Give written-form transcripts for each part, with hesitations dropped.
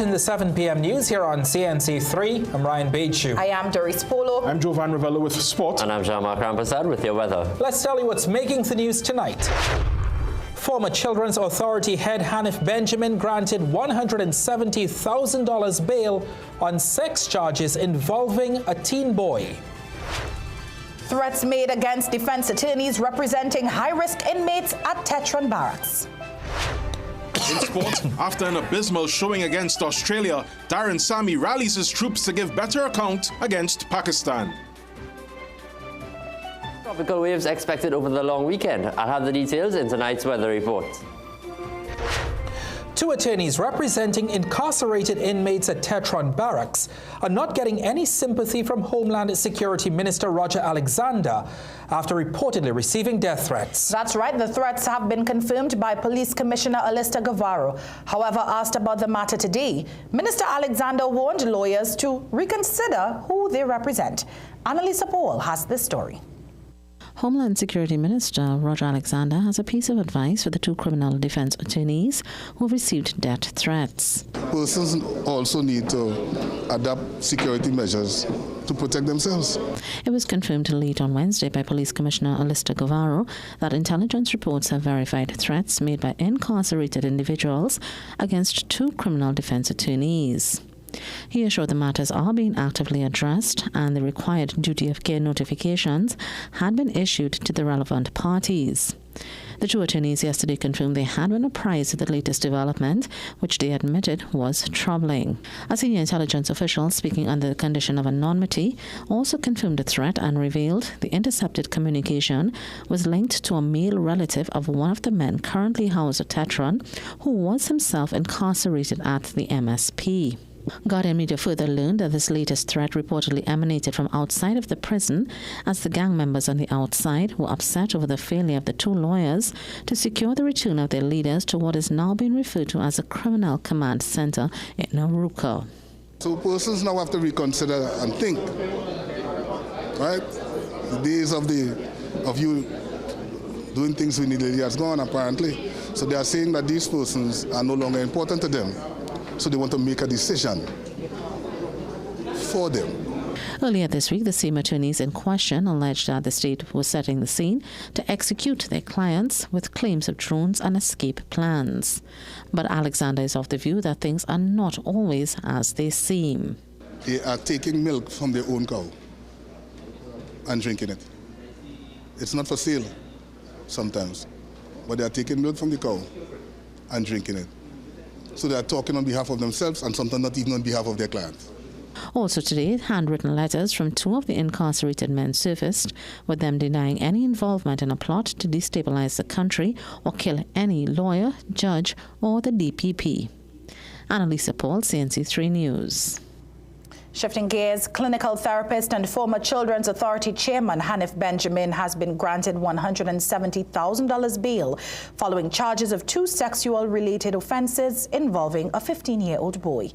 In the 7 p.m. news here on CNC3, I'm Ryan Baiju. I am Doris Polo. I'm Jovan Ravello with sport. And I'm Jean-Marc Rampasad with your weather. Let's tell you what's making the news tonight. Former Children's Authority head Hanif Benjamin granted $170,000 bail on sex charges involving a teen boy. Threats made against defense attorneys representing high-risk inmates at Tetron Barracks. In sport, after an abysmal showing against Australia, Darren Sammy rallies his troops to give better account against Pakistan. Tropical waves expected over the long weekend. I'll have the details in tonight's weather report. Two attorneys representing incarcerated inmates at Tetron Barracks are not getting any sympathy from Homeland Security Minister Roger Alexander after reportedly receiving death threats. That's right. The threats have been confirmed by Police Commissioner Alista Guevara. However, asked about the matter today, Minister Alexander warned lawyers to reconsider who they represent. Annalisa Paul has this story. Homeland Security Minister Roger Alexander has a piece of advice for the two criminal defense attorneys who have received death threats. Persons also need to adapt security measures to protect themselves. It was confirmed late on Wednesday by Police Commissioner Alista Guevara that intelligence reports have verified threats made by incarcerated individuals against two criminal defense attorneys. He assured the matters are being actively addressed and the required duty of care notifications had been issued to the relevant parties. The two attorneys yesterday confirmed they had been apprised of the latest development, which they admitted was troubling. A senior intelligence official speaking under the condition of anonymity also confirmed the threat and revealed the intercepted communication was linked to a male relative of one of the men currently housed at Tetron, who was himself incarcerated at the MSP. Guardian Media further learned that this latest threat reportedly emanated from outside of the prison, as the gang members on the outside were upset over the failure of the two lawyers to secure the return of their leaders to what is now being referred to as a criminal command center in Naruka. So persons now have to reconsider and think, right? The days of you doing things willy-nilly has gone, apparently. So they are saying that these persons are no longer important to them. So they want to make a decision for them. Earlier this week, the same attorneys in question alleged that the state was setting the scene to execute their clients with claims of drones and escape plans. But Alexander is of the view that things are not always as they seem. They are taking milk from their own cow and drinking it. It's not for sale sometimes, but they are taking milk from the cow and drinking it. So they are talking on behalf of themselves and sometimes not even on behalf of their clients. Also today, handwritten letters from two of the incarcerated men surfaced, with them denying any involvement in a plot to destabilize the country or kill any lawyer, judge, or the DPP. Annalisa Paul, CNC3 News. Shifting gears, clinical therapist and former Children's Authority chairman Hanif Benjamin has been granted $170,000 bail following charges of two sexual-related offenses involving a 15-year-old boy.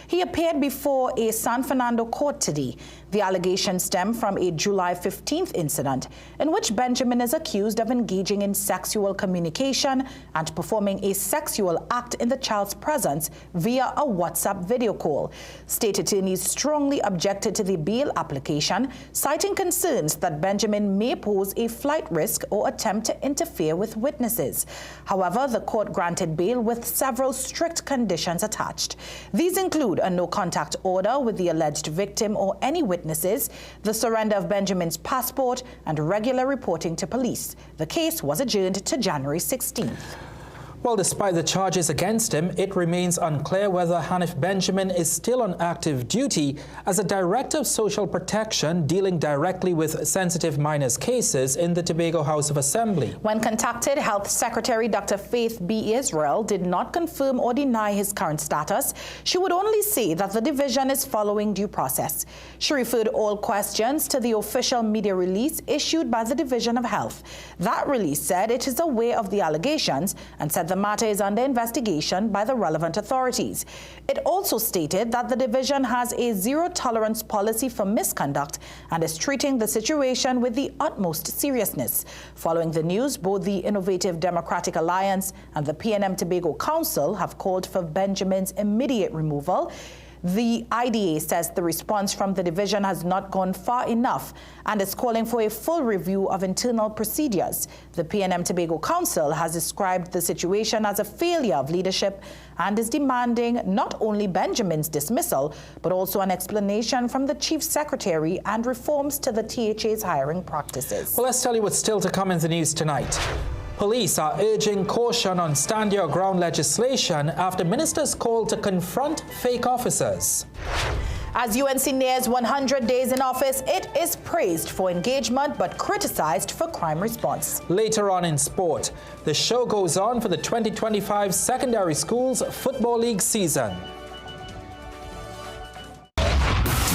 He appeared before a San Fernando court today. The allegations stem from a July 15th incident in which Benjamin is accused of engaging in sexual communication and performing a sexual act in the child's presence via a WhatsApp video call. State attorneys strongly objected to the bail application, citing concerns that Benjamin may pose a flight risk or attempt to interfere with witnesses. However, the court granted bail with several strict conditions attached. These include a no-contact order with the alleged victim or any witnesses, the surrender of Benjamin's passport, and regular reporting to police. The case was adjourned to January 16th. Well, despite the charges against him, it remains unclear whether Hanif Benjamin is still on active duty as a Director of Social Protection dealing directly with sensitive minors cases in the Tobago House of Assembly. When contacted, Health Secretary Dr. Faith B. Israel did not confirm or deny his current status. She would only say that the division is following due process. She referred all questions to the official media release issued by the Division of Health. That release said it is aware of the allegations and said the the matter is under investigation by the relevant authorities. It also stated that the division has a zero-tolerance policy for misconduct and is treating the situation with the utmost seriousness. Following the news, both the Innovative Democratic Alliance and the PNM Tobago Council have called for Benjamin's immediate removal. The IDA says the response from the division has not gone far enough and is calling for a full review of internal procedures. The PNM Tobago Council has described the situation as a failure of leadership and is demanding not only Benjamin's dismissal, but also an explanation from the Chief Secretary and reforms to the THA's hiring practices. Well, let's tell you what's still to come in the news tonight. Police are urging caution on stand your ground legislation after ministers call to confront fake officers. As UNC nears 100 days in office, it is praised for engagement but criticized for crime response. Later on in sport, the show goes on for the 2025 Secondary Schools Football League season.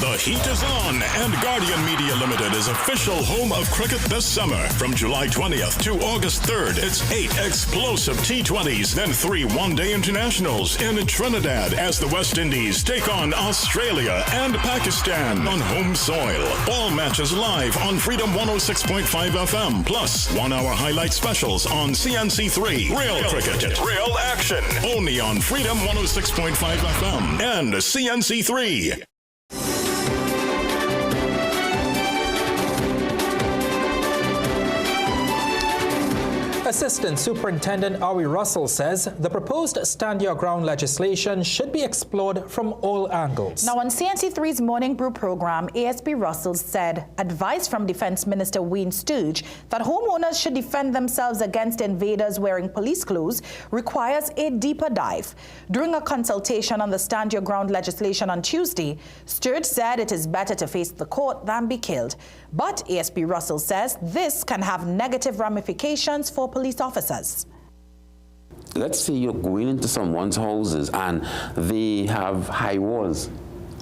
The heat is on, and Guardian Media Limited is official home of cricket this summer. From July 20th to August 3rd, it's 8 explosive T20s, then 3 one-day internationals in Trinidad as the West Indies take on Australia and Pakistan on home soil. All matches live on Freedom 106.5 FM, plus 1-hour highlight specials on CNC3. Real cricket, real action, only on Freedom 106.5 FM and CNC3. Assistant Superintendent Awi Russell says the proposed Stand Your Ground legislation should be explored from all angles. Now, on CNC3's Morning Brew program, ASP Russell said advice from Defense Minister Wayne Sturge that homeowners should defend themselves against invaders wearing police clothes requires a deeper dive. During a consultation on the Stand Your Ground legislation on Tuesday, Sturge said it is better to face the court than be killed. But ASP Russell says this can have negative ramifications for police officers. Let's say you're going into someone's houses and they have high walls.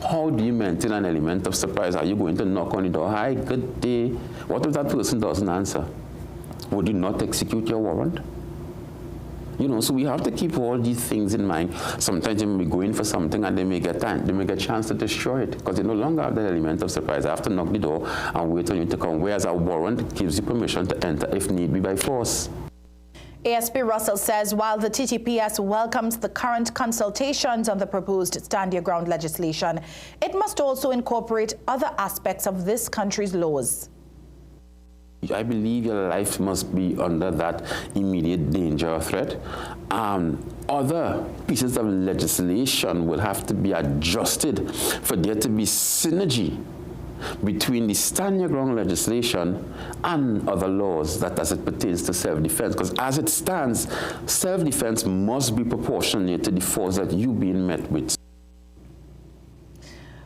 How do you maintain an element of surprise? Are you going to knock on the door? Hi, good day. What if that person doesn't answer? Would you not execute your warrant? You know, so we have to keep all these things in mind. Sometimes they may be going for something and they may get a chance to destroy it because they no longer have that element of surprise. I have to knock the door and wait on you to come, whereas a warrant gives you permission to enter if need be by force. ASP Russell says while the TTPS welcomes the current consultations on the proposed Stand Your Ground legislation, it must also incorporate other aspects of this country's laws. I believe your life must be under that immediate danger or threat. Other pieces of legislation will have to be adjusted for there to be synergy between the Stand Your Ground legislation and other laws that as it pertains to self-defense. Because as it stands, self-defense must be proportionate to the force that you're being met with.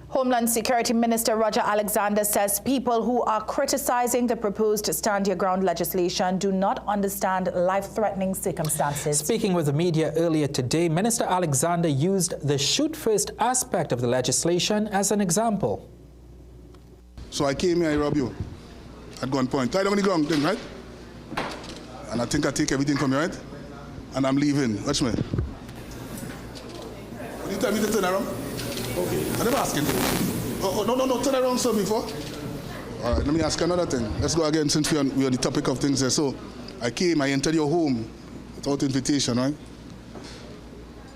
Homeland Security Minister Roger Alexander says people who are criticizing the proposed Stand Your Ground legislation do not understand life-threatening circumstances. Speaking with the media earlier today, Minister Alexander used the shoot-first aspect of the legislation as an example. So I came here, I rob you at gunpoint. Tie down the ground thing, right? And I think I take everything from you, right? And I'm leaving. Watch me. Will you tell me to turn around? Okay. I never asked him. No, turn around, sir, before. All right, let me ask another thing. Let's go again since we're on the topic of things here. So I entered your home without invitation, right?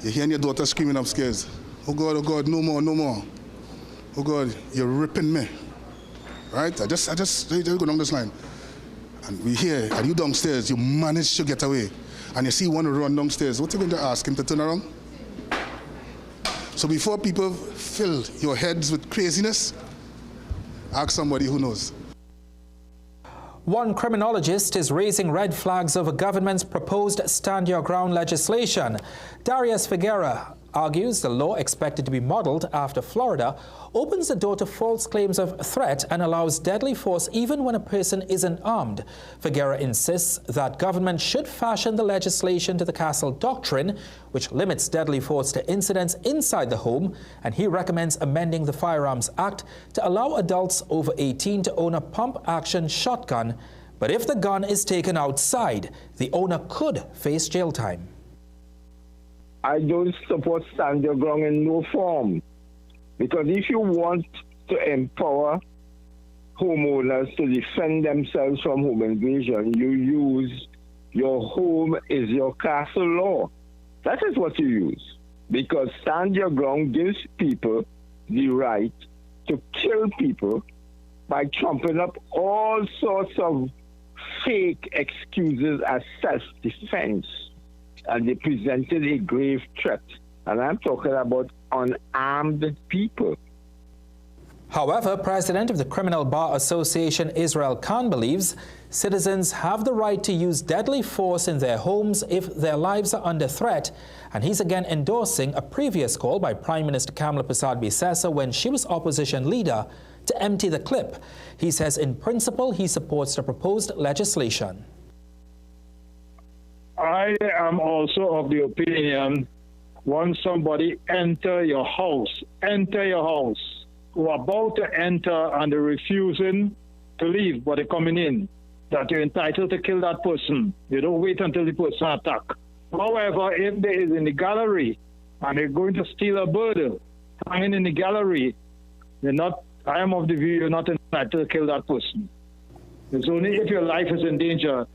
You're hearing your daughter screaming upstairs. Oh God, no more. Oh God, you're ripping me. Right? I just go down this line. And we hear, are you downstairs? You managed to get away. And you see one run downstairs. What are you going to ask him to turn around? So before people fill your heads with craziness, ask somebody who knows. One criminologist is raising red flags over government's proposed Stand Your Ground legislation. Darius Figuera argues the law, expected to be modeled after Florida, opens the door to false claims of threat and allows deadly force even when a person isn't armed. Figuera insists that government should fashion the legislation to the Castle Doctrine, which limits deadly force to incidents inside the home, and he recommends amending the Firearms Act to allow adults over 18 to own a pump-action shotgun. But if the gun is taken outside, the owner could face jail time. I don't support stand your ground in no form. Because if you want to empower homeowners to defend themselves from home invasion, you use your home is your castle law. That is what you use. Because stand your ground gives people the right to kill people by trumping up all sorts of fake excuses as self-defense. And they presented a grave threat. And I'm talking about unarmed people. However, President of the Criminal Bar Association, Israel Khan, believes citizens have the right to use deadly force in their homes if their lives are under threat, and he's again endorsing a previous call by Prime Minister Kamala Persad-Bissessar when she was opposition leader to empty the clip. He says in principle he supports the proposed legislation. I am also of the opinion once somebody enter your house, who are about to enter and they're refusing to leave, but they're coming in, that you're entitled to kill that person. You don't wait until the person attack. However, if there is in the gallery and they're going to steal a bird hanging in the gallery, I am of the view you're not entitled to kill that person. It's only if your life is in danger.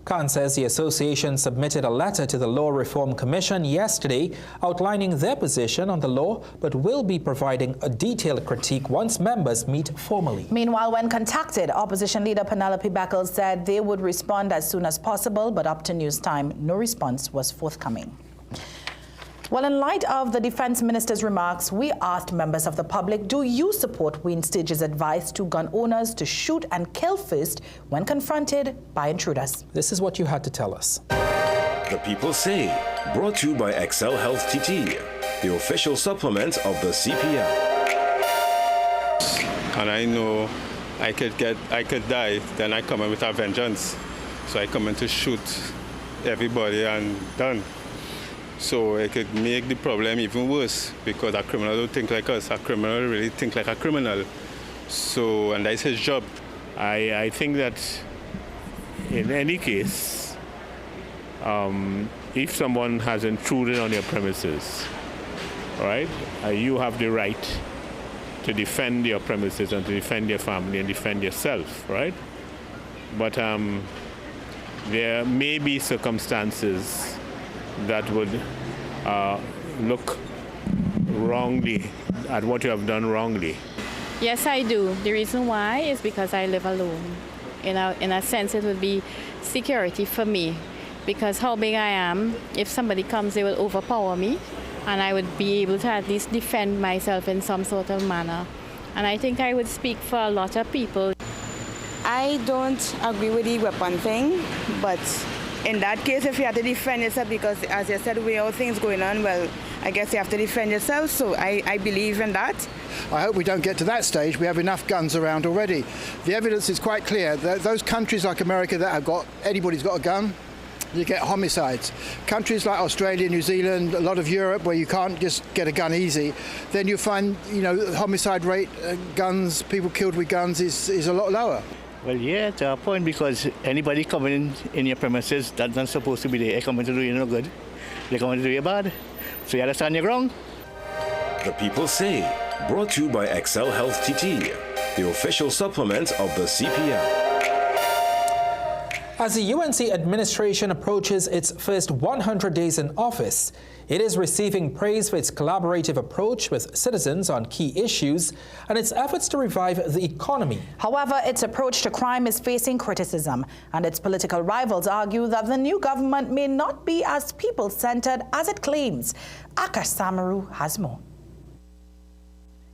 Khan says the association submitted a letter to the Law Reform Commission yesterday outlining their position on the law, but will be providing a detailed critique once members meet formally. Meanwhile, when contacted, opposition leader Penelope Beckles said they would respond as soon as possible, but up to news time, no response was forthcoming. Well, in light of the Defense Minister's remarks, we asked members of the public, do you support Wayne Stage's advice to gun owners to shoot and kill first when confronted by intruders? This is what you had to tell us. The People Say, brought to you by Excel Health TT, the official supplement of the CPL. And I know I could die, then I come in with a vengeance. So I come in to shoot everybody and done. So it could make the problem even worse because a criminal don't think like us. A criminal really think like a criminal. So, and that's his job. I think that in any case, if someone has intruded on your premises, right, you have the right to defend your premises and to defend your family and defend yourself, right? But there may be circumstances that would look wrongly at what you have done wrongly. Yes, I do. The reason why is because I live alone. In a sense, it would be security for me, because how big I am, if somebody comes, they will overpower me, and I would be able to at least defend myself in some sort of manner. And I think I would speak for a lot of people. I don't agree with the weapon thing, but in that case, if you have to defend yourself, because as you said, with all things going on, well, I guess you have to defend yourself, so I believe in that. I hope we don't get to that stage. We have enough guns around already. The evidence is quite clear. Those countries like America that have got, anybody's got a gun, you get homicides. Countries like Australia, New Zealand, a lot of Europe where you can't just get a gun easy, then you find, the homicide rate, guns, people killed with guns is a lot lower. Well, yeah, to a point, because anybody coming in your premises that's not supposed to be there, coming to do you no good. They're coming to do you bad. So you have to stand your ground. The People Say, brought to you by Excel Health TT, the official supplement of the CPL. As the UNC administration approaches its first 100 days in office, it is receiving praise for its collaborative approach with citizens on key issues and its efforts to revive the economy. However, its approach to crime is facing criticism, and its political rivals argue that the new government may not be as people-centered as it claims. Akash Samaru has more.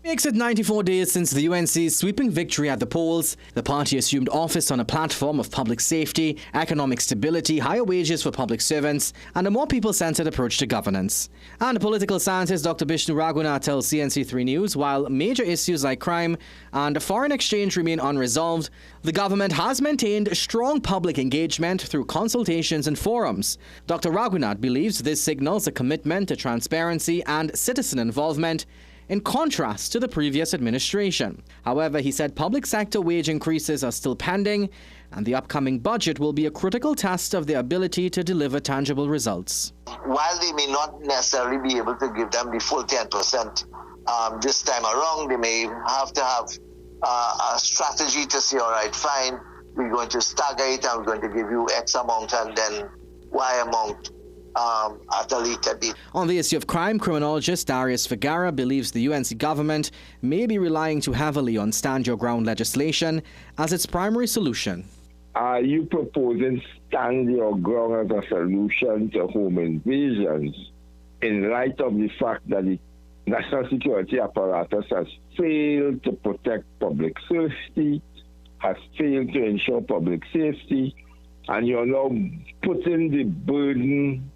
Makes it 94 days since the UNC's sweeping victory at the polls. The party assumed office on a platform of public safety, economic stability, higher wages for public servants, and a more people-centered approach to governance. And political scientist Dr. Bishnu Raghunath tells CNC3 News, while major issues like crime and foreign exchange remain unresolved, the government has maintained strong public engagement through consultations and forums. Dr. Raghunath believes this signals a commitment to transparency and citizen involvement in contrast to the previous administration. However, he said public sector wage increases are still pending, and the upcoming budget will be a critical test of their ability to deliver tangible results. While they may not necessarily be able to give them the full 10% this time around, they may have to have a strategy to say, all right, fine, we're going to stagger it and we're going to give you X amount and then Y amount at a later date. On the issue of crime, criminologist Darius Vergara believes the UNC government may be relying too heavily on stand your ground legislation as its primary solution. Are you proposing stand your ground as a solution to home invasions in light of the fact that the national security apparatus has failed to protect public safety, has failed to ensure public safety, and you're now putting the burden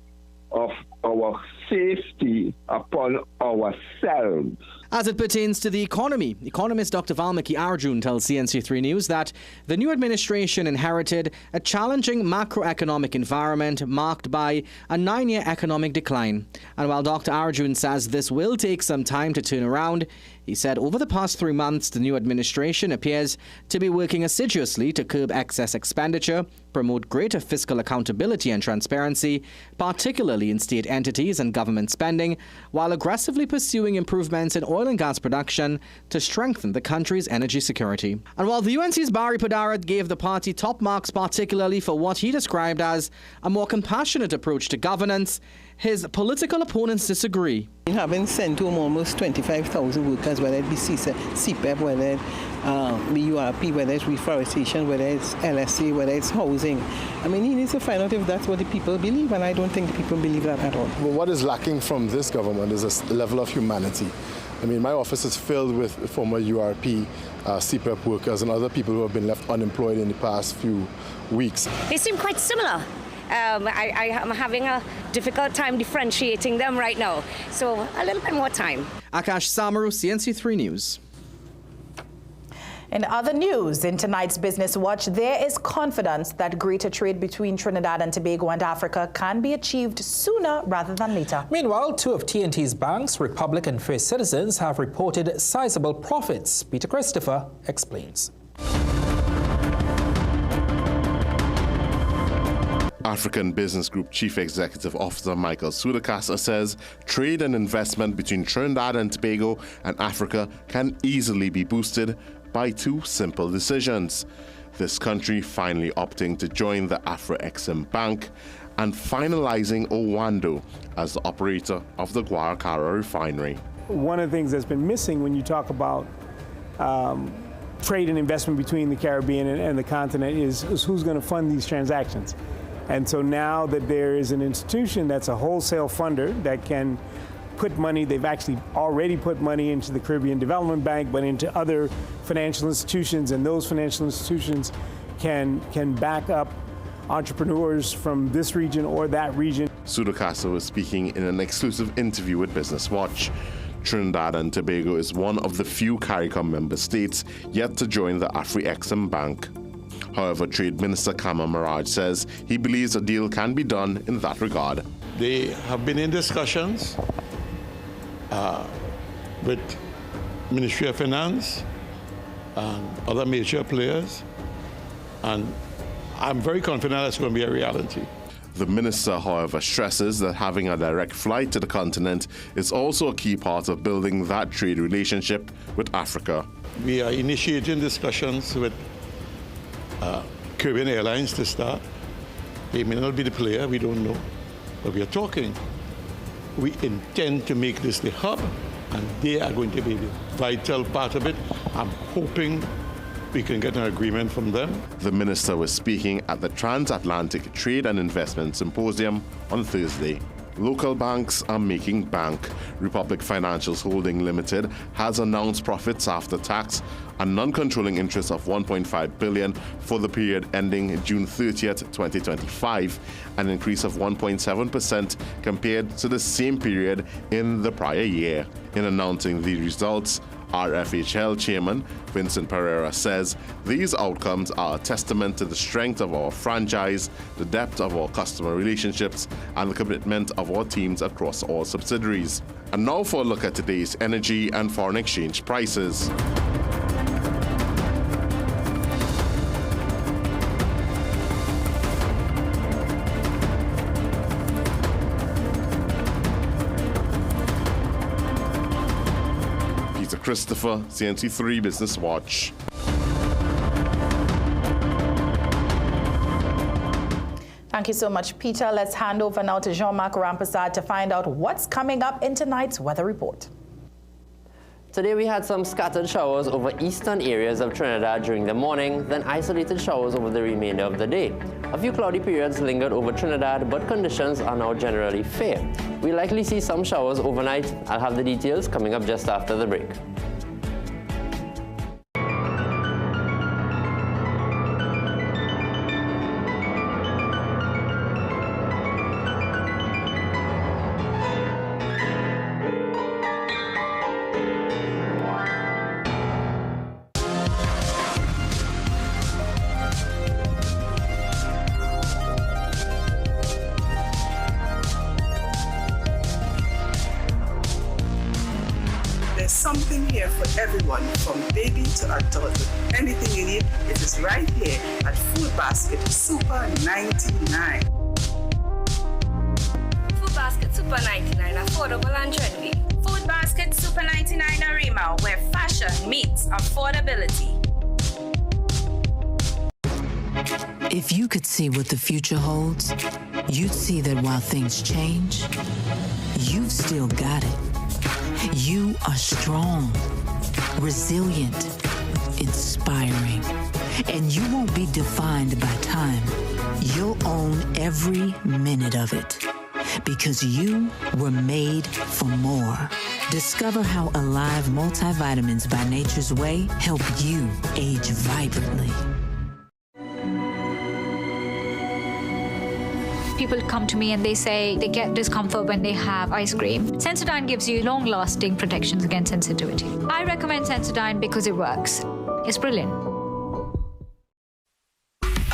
of our safety upon ourselves? As it pertains to the economy, economist Dr. Valmiki Arjun tells CNC3 News that the new administration inherited a challenging macroeconomic environment marked by a 9-year economic decline. And while Dr. Arjun says this will take some time to turn around, he said over the past 3 months, the new administration appears to be working assiduously to curb excess expenditure, promote greater fiscal accountability and transparency, particularly in state entities and government spending, while aggressively pursuing improvements in oil and gas production to strengthen the country's energy security. And while the UNC's Barry Padarat gave the party top marks particularly for what he described as a more compassionate approach to governance, his political opponents disagree. Having sent home almost 25,000 workers, whether it be CPEP, whether it be URP, whether it's reforestation, whether it's LSA, whether it's housing. I mean, he needs to find out if that's what the people believe, and I don't think the people believe that at all. Well, what is lacking from this government is a level of humanity. I mean, my office is filled with former URP, CPEP workers and other people who have been left unemployed in the past few weeks. They seem quite similar. I am having a difficult time differentiating them right now. So a little bit more time. Akash Samaru, CNC3 News. In other news, in tonight's Business Watch, there is confidence that greater trade between Trinidad and Tobago and Africa can be achieved sooner rather than later. Meanwhile, two of TNT's banks, Republic and First Citizens, have reported sizable profits. Peter Christopher explains. African Business Group Chief Executive Officer Michael Sudakasa says trade and investment between Trinidad and Tobago and Africa can easily be boosted by two simple decisions. This country finally opting to join the Afro-Exim Bank and finalizing Owando as the operator of the Guaracara refinery. One of the things that's been missing when you talk about trade and investment between the Caribbean and the continent is who's going to fund these transactions. And so now that there is an institution that's a wholesale funder that can put money, they've actually already put money into the Caribbean Development Bank, but into other financial institutions, and those financial institutions can back up entrepreneurs from this region or that region. Sudakasa was speaking in an exclusive interview with Business Watch. Trinidad and Tobago is one of the few CARICOM member states yet to join the Afro-Exim Bank. However, Trade Minister Kama Maraj says he believes a deal can be done in that regard. They have been in discussions with Ministry of Finance and other major players, and I'm very confident it's going to be a reality. The minister, however, stresses that having a direct flight to the continent is also a key part of building that trade relationship with Africa. We are initiating discussions with Caribbean Airlines to start. They may not be the player, we don't know, but we are talking. We intend to make this the hub, and they are going to be the vital part of it. I'm hoping we can get an agreement from them. The minister was speaking at the Transatlantic Trade and Investment Symposium on Thursday. Local banks are making bank. Republic Financials Holding Limited has announced profits after tax and non-controlling interest of $1.5 billion for the period ending June 30th, 2025, an increase of 1.7% compared to the same period in the prior year. In announcing the results, RFHL Chairman Vincent Pereira says these outcomes are a testament to the strength of our franchise, the depth of our customer relationships, and the commitment of our teams across all subsidiaries. And now for a look at today's energy and foreign exchange prices. Christopher, CNC3 Business Watch. Thank you so much, Peter. Let's hand over now to Jean-Marc Rampazad to find out what's coming up in tonight's weather report. Today we had some scattered showers over eastern areas of Trinidad during the morning, then isolated showers over the remainder of the day. A few cloudy periods lingered over Trinidad, but conditions are now generally fair. We'll likely see some showers overnight. I'll have the details coming up just after the break. Something here for everyone, from baby to adulthood. Anything you need, it is right here at Food Basket Super 99. Food Basket Super 99, affordable and trendy. Food Basket Super 99 Arima, where fashion meets affordability. If you could see what the future holds, you'd see that while things change, you've still got it. You are strong, resilient, inspiring, and you won't be defined by time. You'll own every minute of it because you were made for more. Discover how Alive multivitamins by Nature's Way help you age vibrantly. People come to me and they say they get discomfort when they have ice cream. Sensodyne gives you long-lasting protections against sensitivity. I recommend Sensodyne because it works. It's brilliant.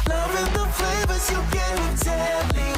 Loving the flavors you get with Tetley.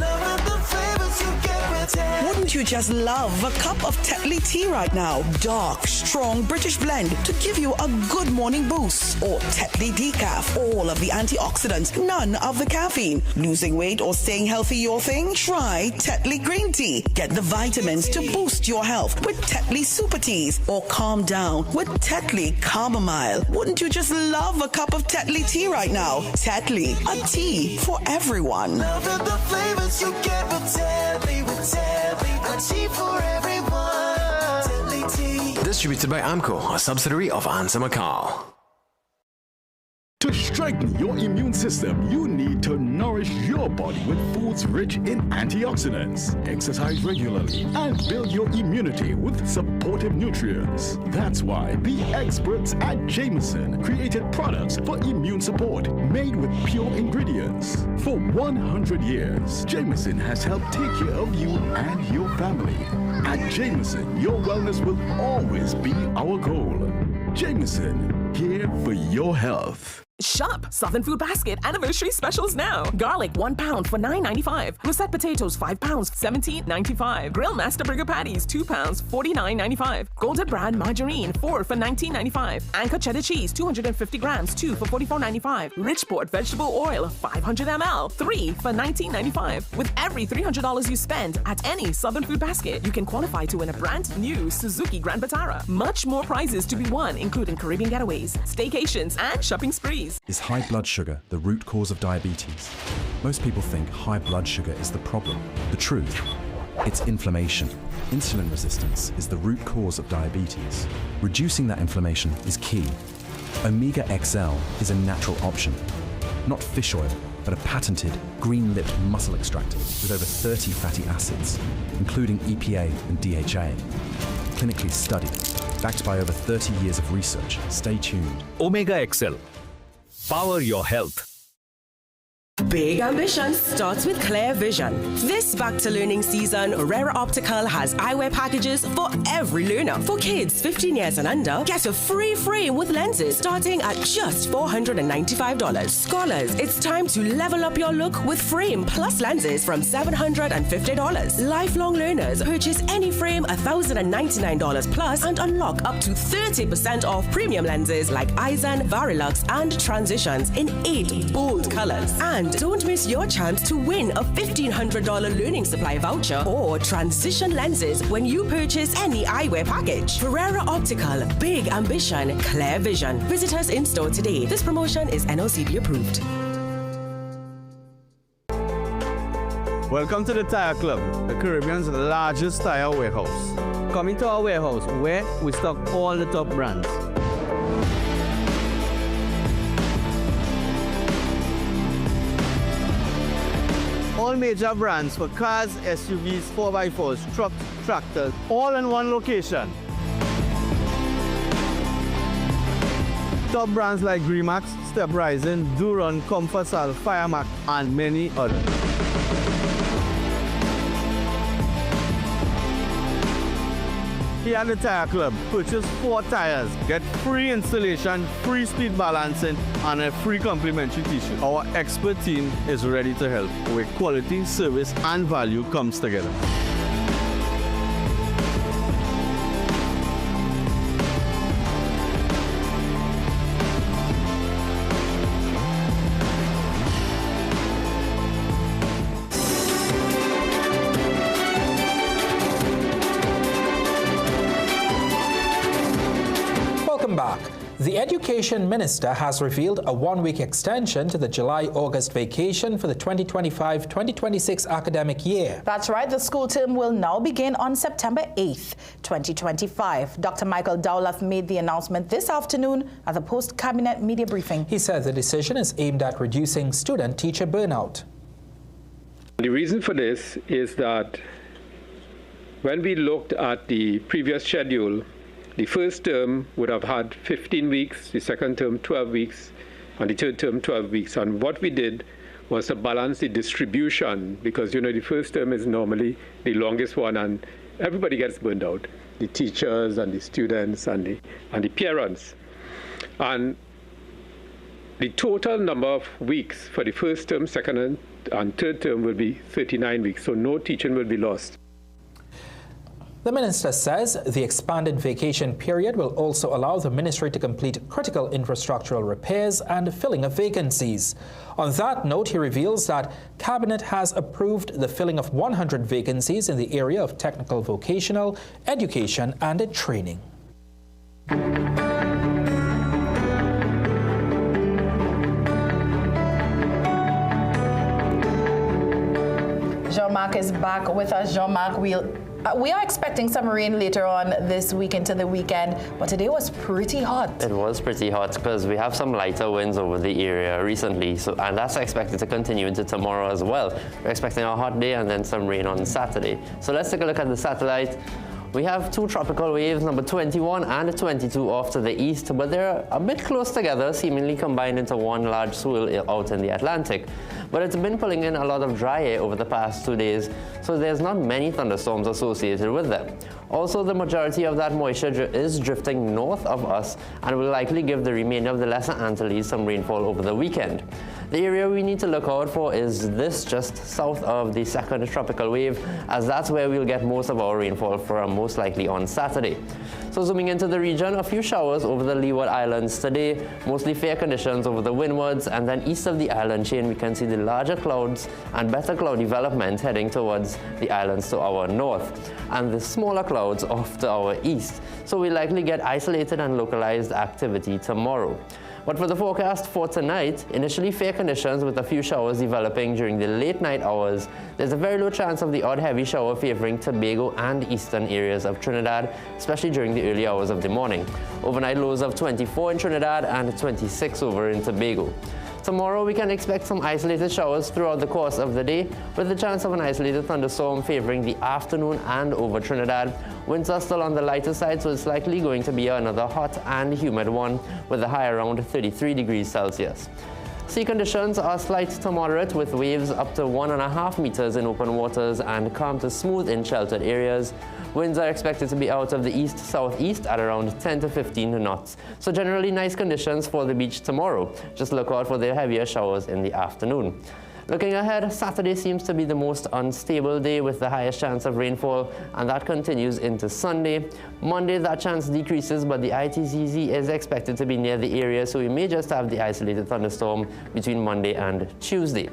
Loving the flavors you get with Tetley. Wouldn't you just love a cup of Tetley tea right now? Dark, strong British blend to give you a good morning boost. Or Tetley decaf, all of the antioxidants, none of the caffeine. Losing weight or staying healthy your thing? Try Tetley green tea. Get the vitamins to boost your health with Tetley super teas. Or calm down with Tetley chamomile. Wouldn't you just love a cup of Tetley tea right now? Tetley, a tea for everyone. Loving the flavors you get with Tetley, a tea for everyone. Tetley tea. Distributed by AMCO, a subsidiary of Ansa McCall. To strengthen your immune system, you need to nourish your body with foods rich in antioxidants. Exercise regularly and build your immunity with supportive nutrients. That's why the experts at Jameson created products for immune support made with pure ingredients. For 100 years, Jameson has helped take care of you and your family. At Jameson, your wellness will always be our goal. Jameson, here for your health. Shop Southern Food Basket anniversary specials now. Garlic 1 pound for $9.95. Russet potatoes 5 pounds $17.95. Grill Master Burger patties 2 pounds $49.95. Golden Brand margarine 4 for $19.95. Anchor cheddar cheese 250 grams 2 for $44.95. Richport vegetable oil 500 ml 3 for $19.95. With every $300 you spend at any Southern Food Basket, you can qualify to win a brand new Suzuki Grand Vitara. Much more prizes to be won, including Caribbean getaways, staycations, and shopping sprees. Is high blood sugar the root cause of diabetes? Most people think high blood sugar is the problem. The truth, it's inflammation. Insulin resistance is the root cause of diabetes. Reducing that inflammation is key. Omega XL is a natural option. Not fish oil, but a patented green-lipped muscle extractor with over 30 fatty acids, including EPA and DHA. Clinically studied, backed by over 30 years of research. Stay tuned. Omega XL. Power your health. Big ambition starts with clear vision. This back-to-learning season, Herrera Optical has eyewear packages for every learner. For kids 15 years and under, get a free frame with lenses starting at just $495. Scholars, it's time to level up your look with frame plus lenses from $750. Lifelong learners, purchase any frame $1,099 plus and unlock up to 30% off premium lenses like Eisen, Varilux, and Transitions in 8 bold colors. And don't miss your chance to win a $1,500 learning supply voucher or transition lenses when you purchase any eyewear package. Herrera Optical, big ambition, clear vision. Visit us in store today. This promotion is NOCB approved. Welcome to the Tire Club, the Caribbean's largest tire warehouse. Come into our warehouse where we stock all the top brands. All major brands for cars, SUVs, 4x4s, trucks, tractors, all in one location. Top brands like Gremax, Step Rising, Duron, Comfortsal, Firemax, and many others. Here at the Tire Club, purchase 4 tires, get free installation, free speed balancing, and a free complimentary t-shirt. Our expert team is ready to help, where quality, service, and value comes together. Back. The Education Minister has revealed a 1-week extension to the July-August vacation for the 2025-2026 academic year. That's right. The school term will now begin on September 8th, 2025. Dr. Michael Dowleth made the announcement this afternoon at the post-cabinet media briefing. He said the decision is aimed at reducing student-teacher burnout. The reason for this is that when we looked at the previous schedule, the first term would have had 15 weeks, the second term 12 weeks, and the third term 12 weeks. And what we did was to balance the distribution because, you know, the first term is normally the longest one and everybody gets burned out, the teachers and the students and the parents. And the total number of weeks for the first term, second and third term will be 39 weeks, so no teaching will be lost. The minister says the expanded vacation period will also allow the ministry to complete critical infrastructural repairs and filling of vacancies. On that note, he reveals that Cabinet has approved the filling of 100 vacancies in the area of technical vocational, education and training. Jean-Marc is back with us. Jean-Marc, we are expecting some rain later on this week into the weekend, but today was pretty hot. It was pretty hot because we have some lighter winds over the area recently, and that's expected to continue into tomorrow as well. We're expecting a hot day and then some rain on Saturday. So let's take a look at the satellite. We have 2 tropical waves, number 21 and 22 off to the east, but they're a bit close together, seemingly combined into one large swirl out in the Atlantic. But it's been pulling in a lot of dry air over the past 2 days, so there's not many thunderstorms associated with them. Also, the majority of that moisture is drifting north of us and will likely give the remainder of the Lesser Antilles some rainfall over the weekend. The area we need to look out for is this just south of the second tropical wave, as that's where we'll get most of our rainfall from, most likely on Saturday. So zooming into the region, a few showers over the Leeward Islands today, mostly fair conditions over the windwards, and then east of the island chain we can see the larger clouds and better cloud development heading towards the islands to our north, and the smaller clouds off to our east. So we likely get isolated and localized activity tomorrow. But for the forecast for tonight, initially fair conditions with a few showers developing during the late night hours. There's a very low chance of the odd heavy shower favoring Tobago and eastern areas of Trinidad, especially during the early hours of the morning. Overnight lows of 24 in Trinidad and 26 over in Tobago. Tomorrow we can expect some isolated showers throughout the course of the day, with the chance of an isolated thunderstorm favoring the afternoon and over Trinidad. Winds are still on the lighter side, so it's likely going to be another hot and humid one with a high around 33 degrees Celsius. Sea conditions are slight to moderate with waves up to 1.5 meters in open waters and calm to smooth in sheltered areas. Winds are expected to be out of the east-southeast at around 10 to 15 knots. So generally nice conditions for the beach tomorrow. Just look out for the heavier showers in the afternoon. Looking ahead, Saturday seems to be the most unstable day with the highest chance of rainfall, and that continues into Sunday. Monday, that chance decreases, but the ITCZ is expected to be near the area, so we may just have the isolated thunderstorm between Monday and Tuesday.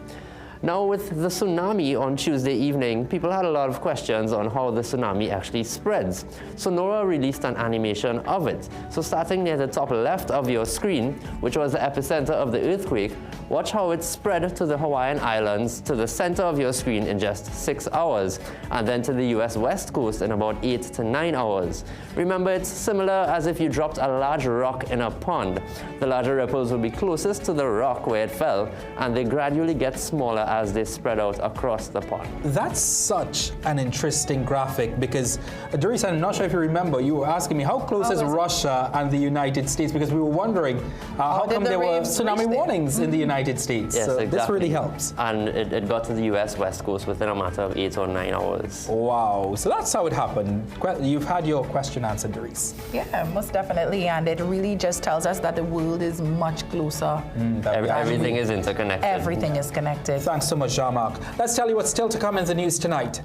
Now, with the tsunami on Tuesday evening, people had a lot of questions on how the tsunami actually spreads. So NOAA released an animation of it. So starting near the top left of your screen, which was the epicenter of the earthquake, watch how it spread to the Hawaiian Islands to the center of your screen in just 6 hours, and then to the US West Coast in about 8 to 9 hours. Remember, it's similar as if you dropped a large rock in a pond. The larger ripples will be closest to the rock where it fell, and they gradually get smaller as they spread out across the pond. That's such an interesting graphic because, Doris, I'm not sure if you remember, you were asking me how close is Russia and the United States, because we were wondering how come there were tsunami warnings in the United States. Yes, so exactly. This really helps. And it got to the US West Coast within a matter of 8 or 9 hours. Wow, so that's how it happened. You've had your question answered, Doris. Yeah, most definitely, and it really just tells us that the world is much closer. Everything is interconnected. Everything is connected. Thanks so much, Jean-Marc. Let's tell you what's still to come in the news tonight.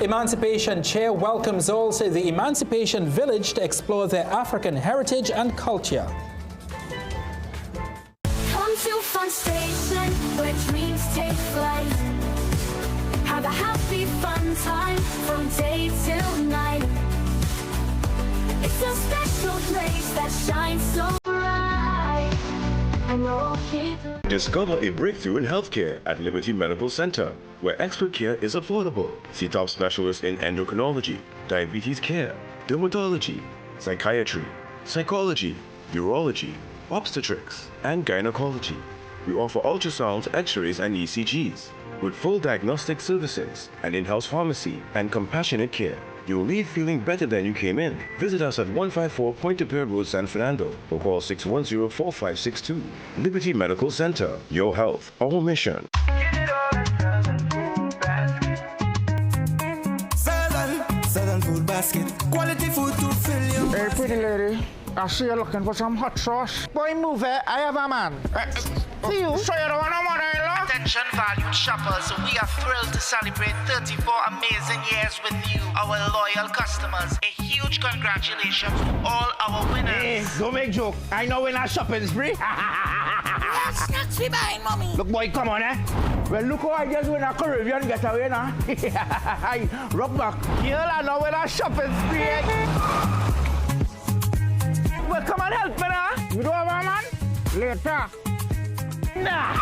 Emancipation Chair welcomes all to the Emancipation Village to explore their African heritage and culture. Come to Fun Station where dreams take flight. Have a happy fun time from day till night. It's a special place that shines so bright. And you're here. Discover a breakthrough in healthcare at Liberty Medical Center, where expert care is affordable. See top specialists in endocrinology, diabetes care, dermatology, psychiatry, psychology, urology, obstetrics, and gynecology. We offer ultrasounds, x-rays, and ECGs. With full diagnostic services, an in-house pharmacy, and compassionate care, you'll leave feeling better than you came in. Visit us at 154 Pointe-de-Pierre Road, San Fernando, or call 610-4562. Liberty Medical Center. Your health, our mission. Southern Food Basket. Quality food to fill you. Hey, pretty lady. I see you're looking for some hot sauce. Boy, move it. I have a man. See you. So you don't want no mother-in-law? Attention valued shoppers, we are thrilled to celebrate 34 amazing years with you, our loyal customers. A huge congratulations to all our winners. Hey, don't make joke. I know we're not shopping spree. Snacks we buying, mommy. Look, boy, come on, eh? Well, look how I just win a Caribbean getaway now. Rock back. Girl, I know we're not shopping spree, eh? Well, come on, help me now. You don't have a man? Later. Nah.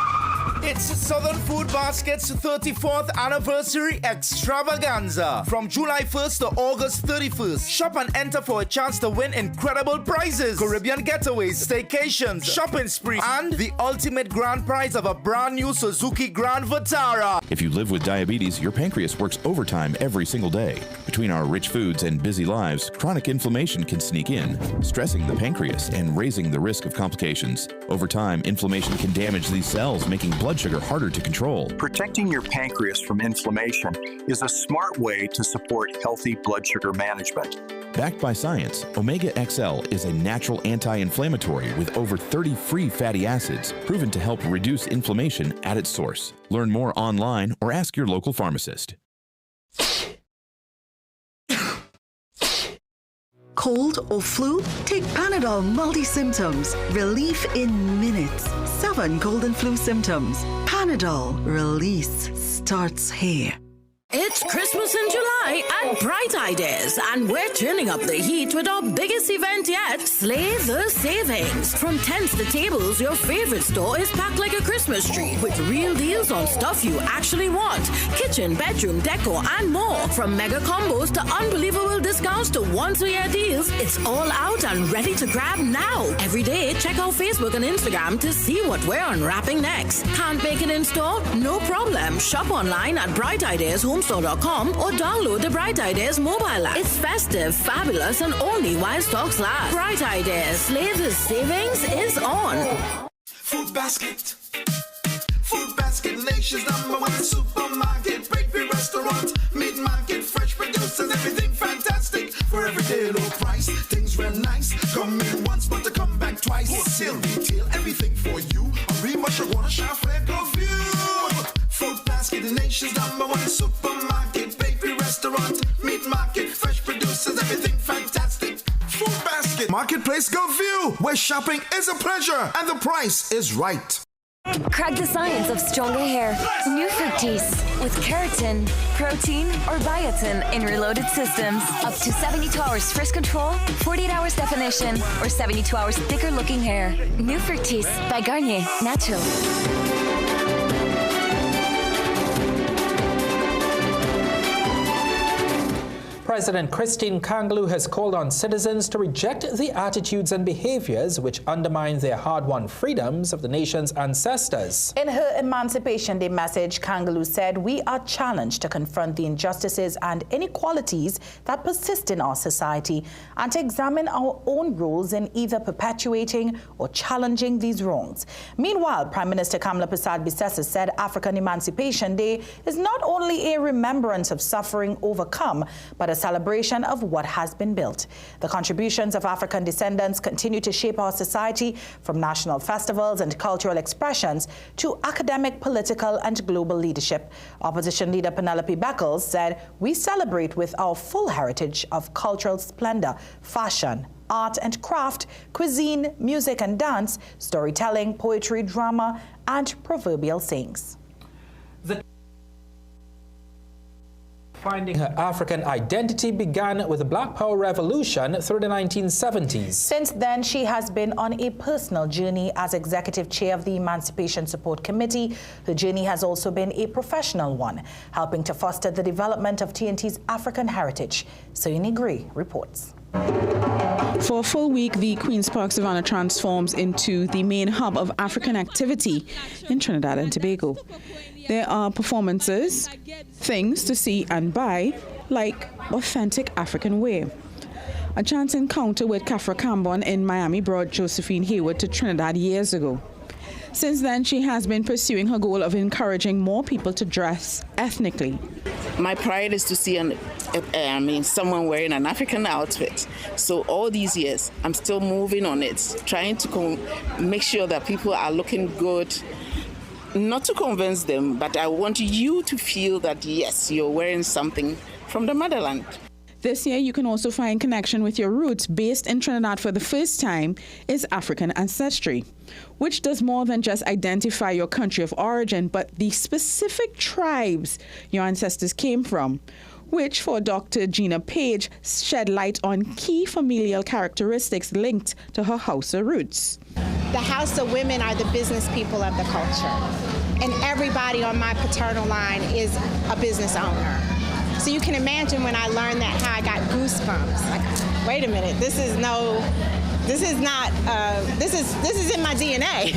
It's Southern Food Basket's 34th anniversary extravaganza from July 1st to August 31st. Shop and enter for a chance to win incredible prizes, Caribbean getaways, staycations, shopping spree, and the ultimate grand prize of a brand new Suzuki Grand Vitara. If you live with diabetes, your pancreas works overtime every single day. Between our rich foods and busy lives, chronic inflammation can sneak in, stressing the pancreas and raising the risk of complications. Over time, inflammation can damage these cells, making blood sugar harder to control. Protecting your pancreas from inflammation is a smart way to support healthy blood sugar management. Backed by science, Omega XL is a natural anti-inflammatory with over 30 free fatty acids, proven to help reduce inflammation at its source. Learn more online or ask your local pharmacist. Cold or flu? Take Panadol multi-symptoms. Relief in minutes. 7 cold and flu symptoms. Panadol. Release starts here. It's Christmas in July at Bright Ideas, and we're turning up the heat with our biggest event yet, Slay the Savings. From tents to tables, your favorite store is packed like a Christmas tree with real deals on stuff you actually want. Kitchen, bedroom, decor, and more. From mega combos to unbelievable discounts to once-a-year deals, it's all out and ready to grab now. Every day, check out Facebook and Instagram to see what we're unwrapping next. Can't make it in store? No problem. Shop online at brightideyashomestore.com or download the Bright Ideas mobile app. It's festive, fabulous, and only while stocks last. Bright Ideas, Slay the Savings is on. Food Basket. Food Basket, nation's #1 supermarket, bakery, restaurant, meat market, fresh producers, everything fantastic. For everyday low price, things real nice. Come in once, but to come back twice. Wholesale, retail, everything for you. A remush, I wanna shop for go view. Food Basket, the nation's #1 supermarket, bakery, restaurant, meat market, fresh producers, everything fantastic. Food Basket, Marketplace Go View, where shopping is a pleasure and the price is right. Crack the science of stronger hair. New Fructis with keratin, protein, or biotin in reloaded systems. Up to 72 hours frizz control, 48 hours definition, or 72 hours thicker looking hair. New Fructis by Garnier Natural. President Christine Kangaloo has called on citizens to reject the attitudes and behaviors which undermine their hard-won freedoms of the nation's ancestors. In her Emancipation Day message, Kangaloo said, "We are challenged to confront the injustices and inequalities that persist in our society and to examine our own roles in either perpetuating or challenging these wrongs." Meanwhile, Prime Minister Kamla Persad-Bissessar said African Emancipation Day is not only a remembrance of suffering overcome, but a celebration of what has been built. The contributions of African descendants continue to shape our society, from national festivals and cultural expressions to academic, political, and global leadership. Opposition leader Penelope Beckles said, "We celebrate with our full heritage of cultural splendor, fashion, art and craft, cuisine, music and dance, storytelling, poetry, drama, and proverbial sayings." Finding her African identity began with the Black Power Revolution through the 1970s. Since then, she has been on a personal journey as executive chair of the Emancipation Support Committee. Her journey has also been a professional one, helping to foster the development of TNT's African heritage. Soyini Gray reports. For a full week, the Queen's Park Savannah transforms into the main hub of African activity in Trinidad and Tobago. There are performances, things to see and buy, like authentic African wear. A chance encounter with Kafra Cambon in Miami brought Josephine Hayward to Trinidad years ago. Since then, she has been pursuing her goal of encouraging more people to dress ethnically. My pride is to see someone wearing an African outfit. So all these years, I'm still moving on it, trying to make sure that people are looking good. Not to convince them, but I want you to feel that, yes, you're wearing something from the motherland. This year, you can also find connection with your roots. Based in Trinidad for the first time is African Ancestry, which does more than just identify your country of origin, but the specific tribes your ancestors came from, which for Dr. Gina Page shed light on key familial characteristics linked to her Hausa roots. The Hausa women are the business people of the culture, and everybody on my paternal line is a business owner. So you can imagine when I learned that, how I got goosebumps. Like, wait a minute, this is in my DNA.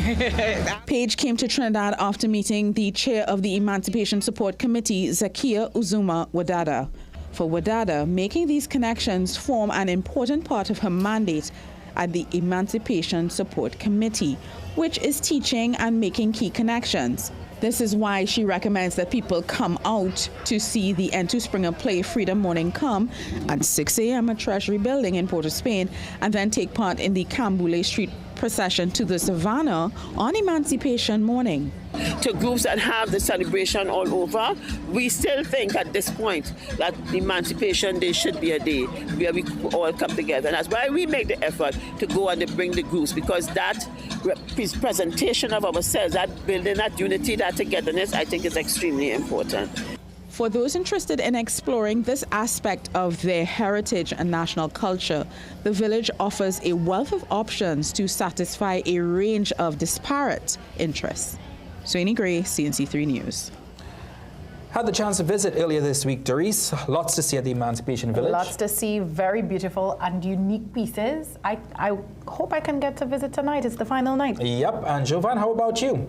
Page came to Trinidad after meeting the chair of the Emancipation Support Committee, Zakia Uzuma Wadada. For Wadada, making these connections form an important part of her mandate at the Emancipation Support Committee, which is teaching and making key connections. This is why she recommends that people come out to see the N2 Springer play Freedom Morning Come at 6 a.m. at Treasury Building in Port of Spain, and then take part in the Cambule Street procession to the Savannah on Emancipation Morning. To groups that have the celebration all over, we still think at this point that Emancipation Day should be a day where we all come together. And that's why we make the effort to go and to bring the groups, because that presentation of ourselves, that building, that unity, that togetherness, I think is extremely important. For those interested in exploring this aspect of their heritage and national culture, the village offers a wealth of options to satisfy a range of disparate interests. Soyini Gray, CNC3 News. Had the chance to visit earlier this week, Doris. Lots to see at the Emancipation Village. Lots to see, very beautiful and unique pieces. I hope I can get to visit tonight. It's the final night. Yep, and Jovan, how about you?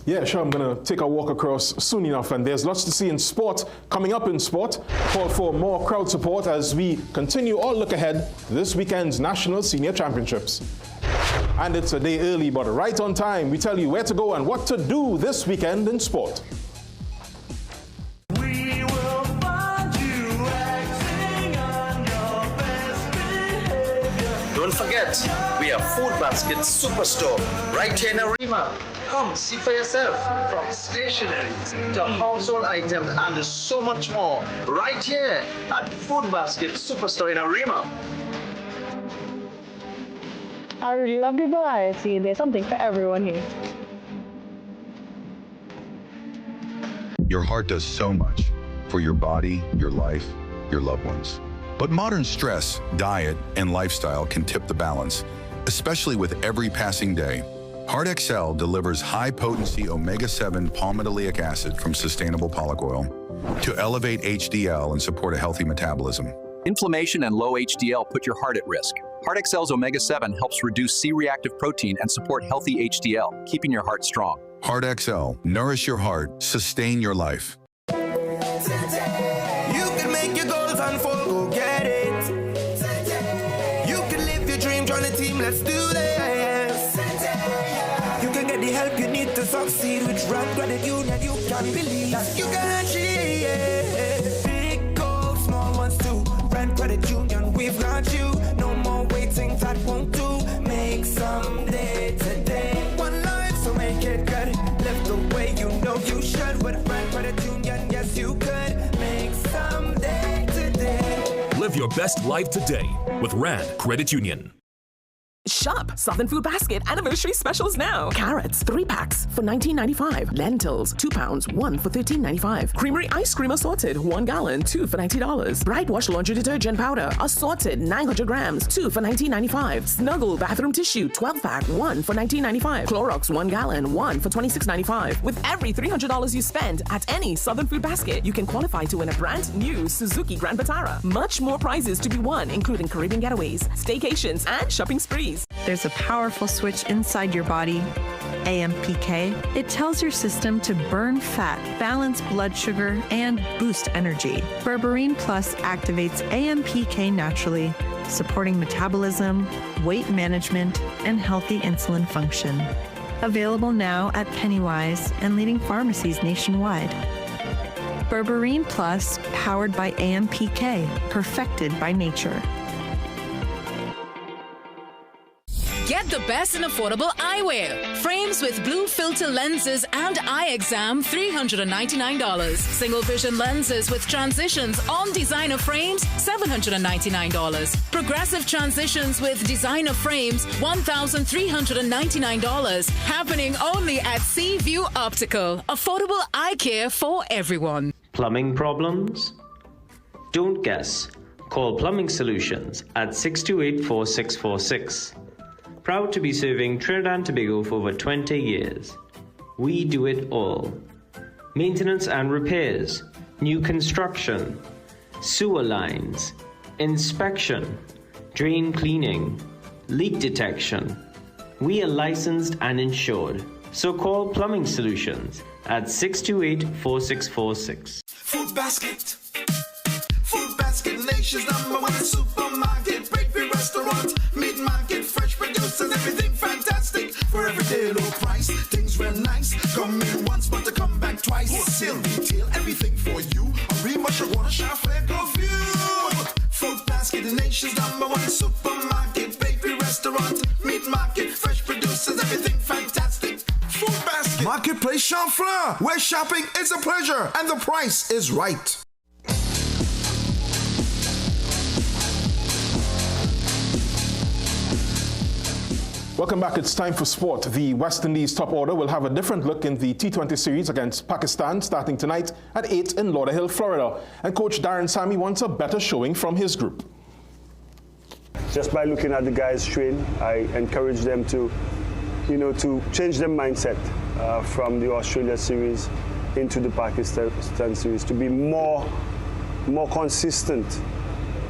Yeah, sure, I'm going to take a walk across soon enough, and there's lots to see in sport. Coming up in sport, call for more crowd support as we continue our look ahead to this weekend's National Senior Championships. And it's a day early, but right on time. We tell you where to go and what to do this weekend in sport. Don't forget, we are Food Basket Superstore right here in Arima. Come see for yourself, from stationery to household items and so much more, right here at Food Basket Superstore in Arima. I really love the variety. There's something for everyone here. Your heart does so much for your body, your life, your loved ones. But modern stress, diet, and lifestyle can tip the balance, especially with every passing day. Heart XL delivers high-potency omega-7 palmitoleic acid from sustainable pollock oil to elevate HDL and support a healthy metabolism. Inflammation and low HDL put your heart at risk. Heart XL's omega-7 helps reduce C-reactive protein and support healthy HDL, keeping your heart strong. Heart XL. Nourish your heart. Sustain your life. You can make your goals unfold, go get it. You can live your dream, join the team, let's do this. You can get the help you need to succeed with Rand Credit Union. You can believe that you can achieve big goals, small ones too. Rand Credit Union, we've got you. No more waiting, that won't do. Make someday today. One life, so make it good. Live the way you know you should. With Rand Credit Union, yes you could. Make someday today. Live your best life today with Rand Credit Union. Shop Southern Food Basket anniversary specials now. Carrots, 3 packs for $19.95. Lentils, 2 pounds, 1 for $13.95. Creamery ice cream assorted, 1 gallon, 2 for $90. Bright Wash laundry detergent powder, assorted, 900 grams, 2 for $19.95. Snuggle bathroom tissue, 12 pack, 1 for $19.95. Clorox, 1 gallon, 1 for $26.95. With every $300 you spend at any Southern Food Basket, you can qualify to win a brand new Suzuki Grand Vitara. Much more prizes to be won, including Caribbean getaways, staycations, and shopping sprees. There's a powerful switch inside your body, AMPK. It tells your system to burn fat, balance blood sugar, and boost energy. Berberine Plus activates AMPK naturally, supporting metabolism, weight management, and healthy insulin function. Available now at Pennywise and leading pharmacies nationwide. Berberine Plus, powered by AMPK, perfected by nature. Get the best in affordable eyewear. Frames with blue filter lenses and eye exam, $399. Single vision lenses with transitions on designer frames, $799. Progressive transitions with designer frames, $1,399. Happening only at Seaview Optical. Affordable eye care for everyone. Plumbing problems? Don't guess. Call Plumbing Solutions at 628-4646. Proud to be serving Trinidad and Tobago for over 20 years. We do it all. Maintenance and repairs, new construction, sewer lines, inspection, drain cleaning, leak detection. We are licensed and insured. So call Plumbing Solutions at 628-4646. Food Basket. Food Basket, nation's #1 supermarket. Bakery, restaurant, meat market, fresh producers, everything fantastic. For everyday low price, things real nice. Come in once, but to come back twice. Wholesale, retail, everything for you. Arima, Shawana, Shafle, go view. Food Basket, the nation's #1 supermarket. Bakery, restaurant, meat market, fresh producers, everything fantastic. Food Basket. Marketplace Chanfleur, where shopping is a pleasure and the price is right. Welcome back. It's time for sport. The West Indies top order will have a different look in the T20 series against Pakistan starting tonight at 8 in Lauderhill, Florida. And coach Darren Sammy wants a better showing from his group. Just by looking at the guys train, I encourage them to, to change their mindset from the Australia series into the Pakistan series, to be more consistent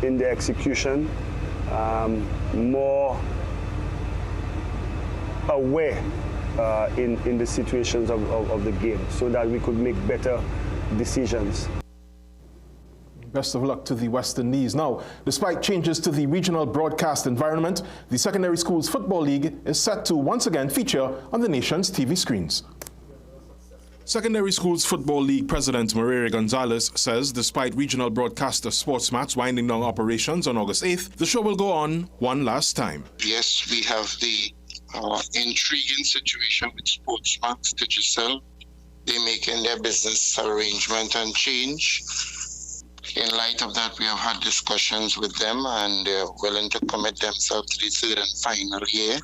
in their execution, more aware in the situations of the game, so that we could make better decisions. Best of luck to the West Indies. Now, despite changes to the regional broadcast environment, the Secondary Schools Football League is set to once again feature on the nation's TV screens. Secondary Schools Football League President Maria Gonzalez says despite regional broadcaster Sportsmax winding down operations on August 8th, the show will go on one last time. Yes, we have the intriguing situation with Sportsmax, Digicel. They're making their business arrangement and change. In light of that, we have had discussions with them and they're willing to commit themselves to the third and final year.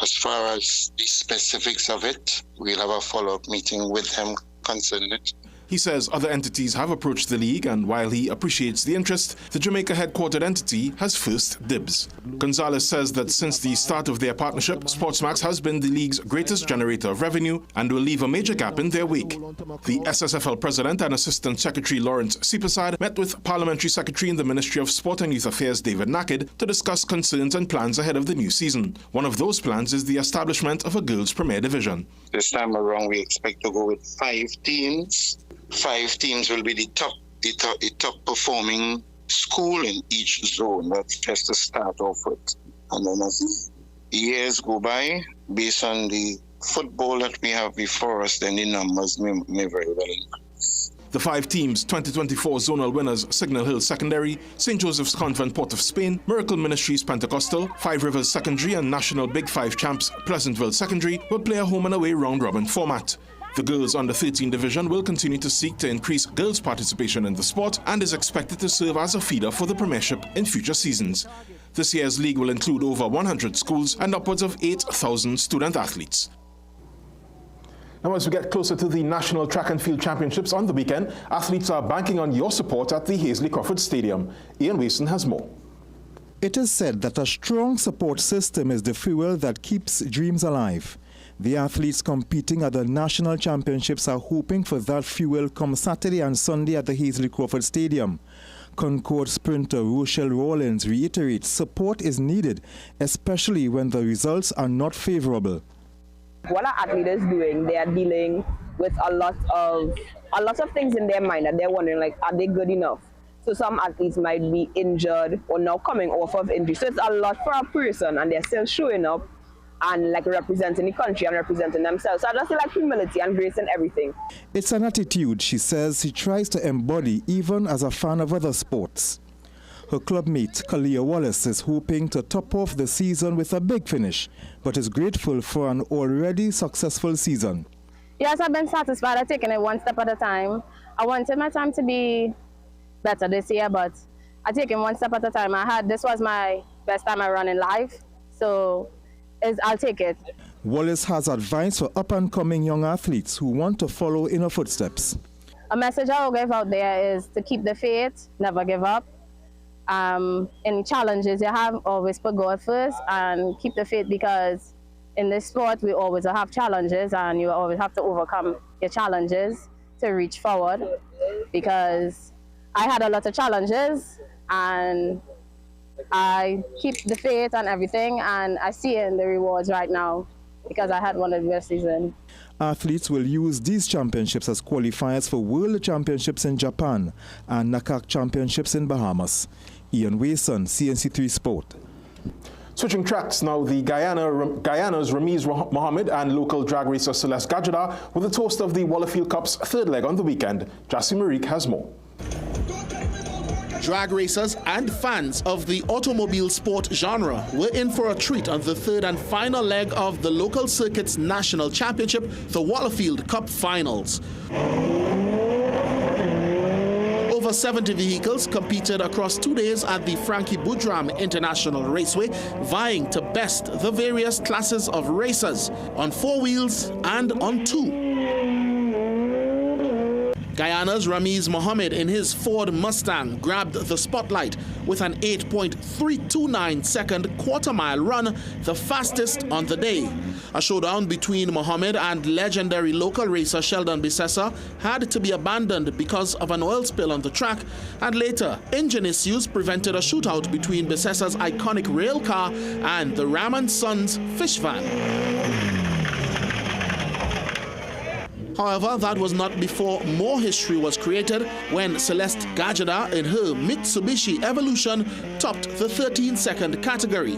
As far as the specifics of it, we'll have a follow-up meeting with them concerning it. He says other entities have approached the league, and while he appreciates the interest, the Jamaica headquartered entity has first dibs. Gonzalez says that since the start of their partnership, Sportsmax has been the league's greatest generator of revenue and will leave a major gap in their wake. The SSFL President and Assistant Secretary Lawrence Sipasad met with Parliamentary Secretary in the Ministry of Sport and Youth Affairs David Naked to discuss concerns and plans ahead of the new season. One of those plans is the establishment of a girls' Premier Division. This time around, we expect to go with 5 teams. 5 teams will be the top performing school in each zone. That's just to start off with. And then as years go by, based on the football that we have before us, then the numbers may very well increase. The 5 teams, 2024 zonal winners Signal Hill Secondary, St. Joseph's Convent Port of Spain, Miracle Ministries Pentecostal, 5 Rivers Secondary and National Big 5 champs Pleasantville Secondary will play a home and away round-robin format. The girls under 13 division will continue to seek to increase girls' participation in the sport and is expected to serve as a feeder for the Premiership in future seasons. This year's league will include over 100 schools and upwards of 8,000 student athletes. Now, as we get closer to the National Track and Field Championships on the weekend, athletes are banking on your support at the Hazley Crawford Stadium. Ian Wason has more. It is said that a strong support system is the fuel that keeps dreams alive. The athletes competing at the National Championships are hoping for that fuel come Saturday and Sunday at the Hazley Crawford Stadium. Concord sprinter Rochelle Rawlins reiterates support is needed, especially when the results are not favorable. What an athlete is doing, they are dealing with a lot of things in their mind that they're wondering, like, are they good enough? So some athletes might be injured or now coming off of injury. So it's a lot for a person and they're still showing up and like representing the country and representing themselves. So I just feel like humility and grace in everything. It's an attitude, she says, she tries to embody even as a fan of other sports. Her clubmate, Kalia Wallace, is hoping to top off the season with a big finish, but is grateful for an already successful season. Yes, I've been satisfied. I've taken it one step at a time. I wanted my time to be better this year, but I take it one step at a time. This was my best time I run in life, so I'll take it. Wallace has advice for up-and-coming young athletes who want to follow in her footsteps. A message I will give out there is to keep the faith, never give up. Any challenges you have, always put God first and keep the faith, because in this sport we always have challenges and you always have to overcome your challenges to reach forward, because I had a lot of challenges and I keep the faith and everything, and I see it in the rewards right now because I had one of the best seasons. Athletes will use these championships as qualifiers for World Championships in Japan and NACAC Championships in Bahamas. Ian Wason, CNC3 Sport. Switching tracks now, the Guyana's Ramiz Mohammed and local drag racer Celeste Gajada were the toast of the Wallerfield Cup's third leg on the weekend. Jassy Marique has more. Drag racers and fans of the automobile sport genre were in for a treat on the third and final leg of the local circuit's national championship, the Wallerfield Cup Finals. Over 70 vehicles competed across 2 days at the Frankie Boudram International Raceway, vying to best the various classes of racers on 4 wheels and on 2. Guyana's Ramiz Mohammed in his Ford Mustang grabbed the spotlight with an 8.329 second quarter-mile run, the fastest on the day. A showdown between Mohammed and legendary local racer Sheldon Bissessa had to be abandoned because of an oil spill on the track, and later engine issues prevented a shootout between Bissessa's iconic rail car and the Ram & Sons fish van. However, that was not before more history was created when Celeste Gajada in her Mitsubishi Evolution topped the 13-second category.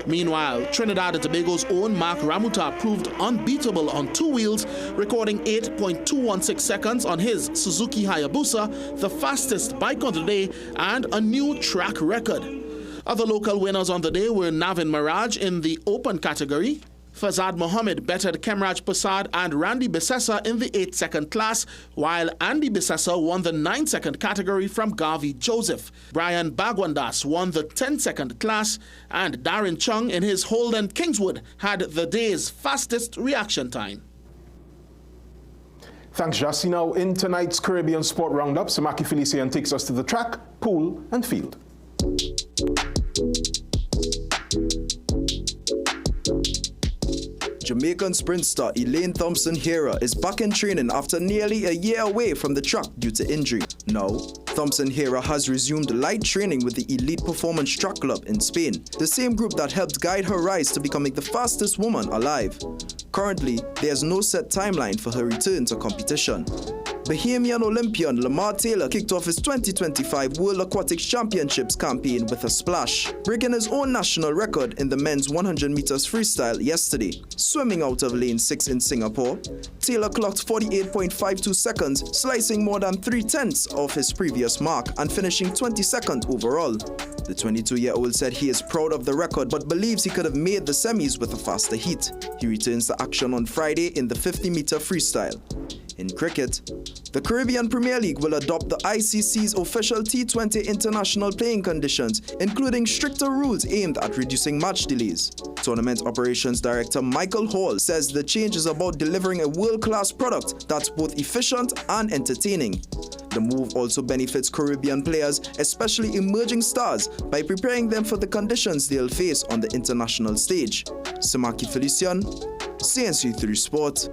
Meanwhile, Trinidad and Tobago's own Mark Ramuta proved unbeatable on two wheels, recording 8.216 seconds on his Suzuki Hayabusa, the fastest bike on the day, and a new track record. Other local winners on the day were Navin Miraj in the open category. Fazad Mohammed bettered Kemraj Prasad and Randy Besessa in the 8-second class, while Andy Besessa won the 9-second category from Garvey Joseph. Brian Bagwandas won the 10-second class, and Darren Chung in his Holden Kingswood had the day's fastest reaction time. Thanks, Jassy. Now, in tonight's Caribbean Sport Roundup, Samaki Felician takes us to the track, pool, and field. Jamaican sprint star Elaine Thompson-Hera is back in training after nearly a year away from the track due to injury. Now, Thompson-Hera has resumed light training with the Elite Performance Track Club in Spain, the same group that helped guide her rise to becoming the fastest woman alive. Currently, there's no set timeline for her return to competition. Bahamian Olympian Lamar Taylor kicked off his 2025 World Aquatics Championships campaign with a splash, breaking his own national record in the men's 100 meters freestyle yesterday. Swimming out of lane 6 in Singapore, Taylor clocked 48.52 seconds, slicing more than 3/10 of his previous mark and finishing 22nd overall. The 22-year-old said he is proud of the record but believes he could have made the semis with a faster heat. He returns to action on Friday in the 50-meter freestyle. In cricket, the Caribbean Premier League will adopt the ICC's official T20 international playing conditions, including stricter rules aimed at reducing match delays. Tournament Operations Director Michael Hall says the change is about delivering a world-class product that's both efficient and entertaining. The move also benefits Caribbean players, especially emerging stars, by preparing them for the conditions they'll face on the international stage. Samaki Felician, CNC3 Sport.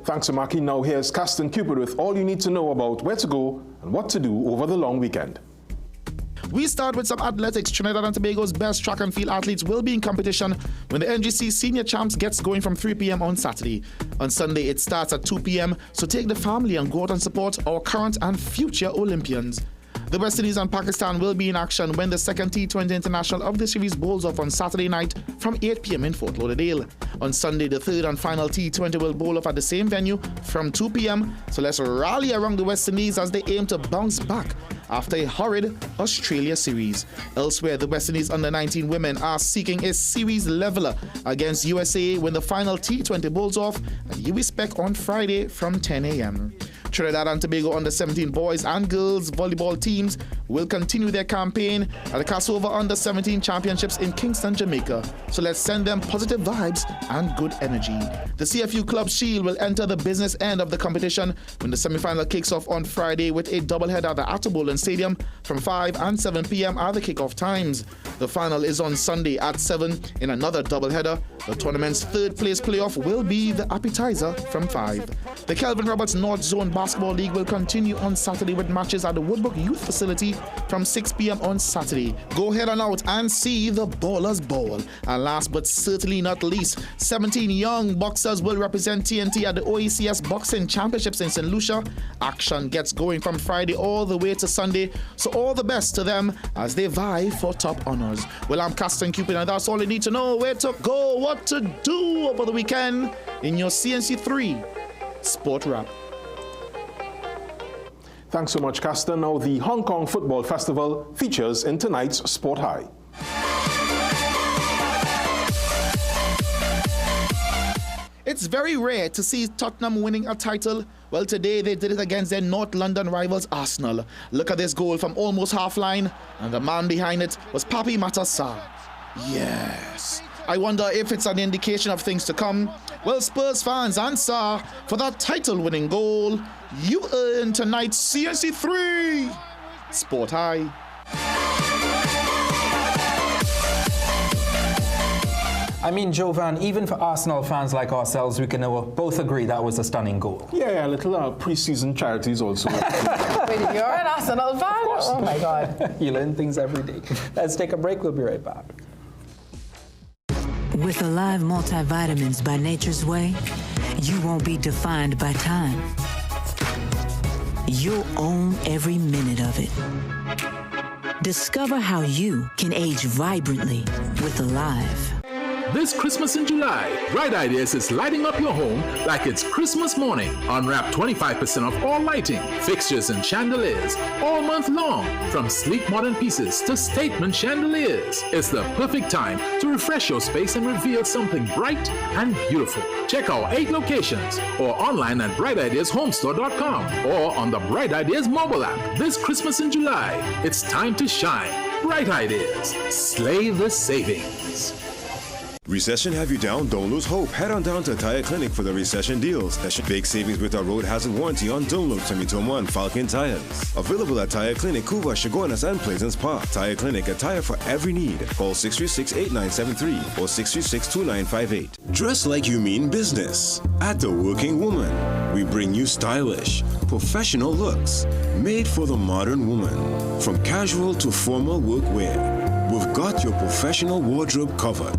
Thanks, Samaki. Now here's Caston Cupid with all you need to know about where to go and what to do over the long weekend. We start with some athletics. Trinidad and Tobago's best track and field athletes will be in competition when the NGC Senior Champs gets going from 3 p.m. on Saturday. On Sunday, it starts at 2 p.m., so take the family and go out and support our current and future Olympians. The West Indies and Pakistan will be in action when the second T20 International of the series bowls off on Saturday night from 8 p.m. in Fort Lauderdale. On Sunday, the third and final T20 will bowl off at the same venue from 2 p.m. So let's rally around the West Indies as they aim to bounce back after a horrid Australia series. Elsewhere, the West Indies under-19 women are seeking a series leveler against USA when the final T20 bowls off at UWI on Friday from 10 a.m. Trinidad and Tobago under-17 boys and girls volleyball teams will continue their campaign at the Cassova Under-17 Championships in Kingston, Jamaica. So let's send them positive vibes and good energy. The CFU Club Shield will enter the business end of the competition when the semi-final kicks off on Friday with a doubleheader at the Atterbury Stadium from 5 and 7 p.m. are the kickoff times. The final is on Sunday at 7 in another doubleheader. The tournament's third-place playoff will be the appetizer from 5. The Kelvin Roberts North Zone Basketball League will continue on Saturday with matches at the Woodbrook Youth Facility from 6 p.m. on Saturday. Go ahead and out and see the Ballers Bowl. And last but certainly not least, 17 young boxers will represent TNT at the OECS Boxing Championships in St. Lucia. Action gets going from Friday all the way to Sunday, so all the best to them as they vie for top honors. Well, I'm Caston Cupid, and that's all you need to know: where to go, what to do over the weekend in your CNC3 Sport Wrap. Thanks so much, Caston. Now, the Hong Kong Football Festival features in tonight's Sport High. It's very rare to see Tottenham winning a title. Well, today they did it against their North London rivals Arsenal. Look at this goal from almost half-line, and the man behind it was Papi Matar Sarr. Yes. I wonder if it's an indication of things to come. Well, Spurs fans, answer for that title-winning goal. You earn tonight's CNC3 Sport High. I mean, Jovan, even for Arsenal fans like ourselves, we can both agree that was a stunning goal. Yeah, a little pre-season charities also. Wait, you're an Arsenal fan? Of course. Oh, my God. You learn things every day. Let's take a break. We'll be right back. With Alive multivitamins by Nature's Way, you won't be defined by time. You'll own every minute of it. Discover how you can age vibrantly with Alive. This Christmas in July, Bright Ideas is lighting up your home like it's Christmas morning. Unwrap 25% off all lighting, fixtures, and chandeliers all month long. From sleek modern pieces to statement chandeliers. It's the perfect time to refresh your space and reveal something bright and beautiful. Check our 8 locations or online at brightideashomestore.com or on the Bright Ideas mobile app. This Christmas in July, it's time to shine. Bright Ideas. Slay the savings. Recession have you down? Don't lose hope. Head on down to Tire Clinic for the recession deals. That should big savings with our road hazard warranty on Dunlop, 2021 Falcon tires. Available at Tire Clinic, Cuba, Chaguanas, and Pleasance Park. Tire Clinic, a tire for every need. Call 636-8973 or 636-2958. Dress like you mean business. At The Working Woman, we bring you stylish, professional looks made for the modern woman. From casual to formal workwear, we've got your professional wardrobe covered.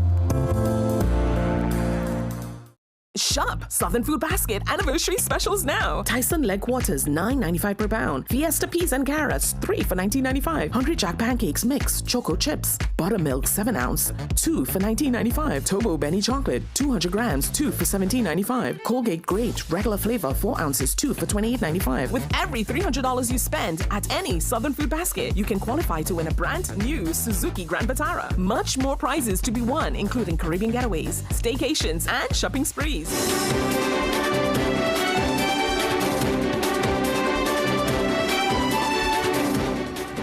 Shop Southern Food Basket anniversary specials now. Tyson leg quarters $9.95 per pound. Fiesta peas and carrots 3 for $19.95. Hungry Jack pancakes mix choco chips. Buttermilk 7 ounce 2 for $19.95. Tobo Benny chocolate 200 grams 2 for $17.95. Colgate Great regular flavor 4 ounces 2 for $28.95. With every $300 you spend at any Southern Food Basket, you can qualify to win a brand new Suzuki Grand Vitara. Much more prizes to be won, including Caribbean getaways, staycations, and shopping sprees.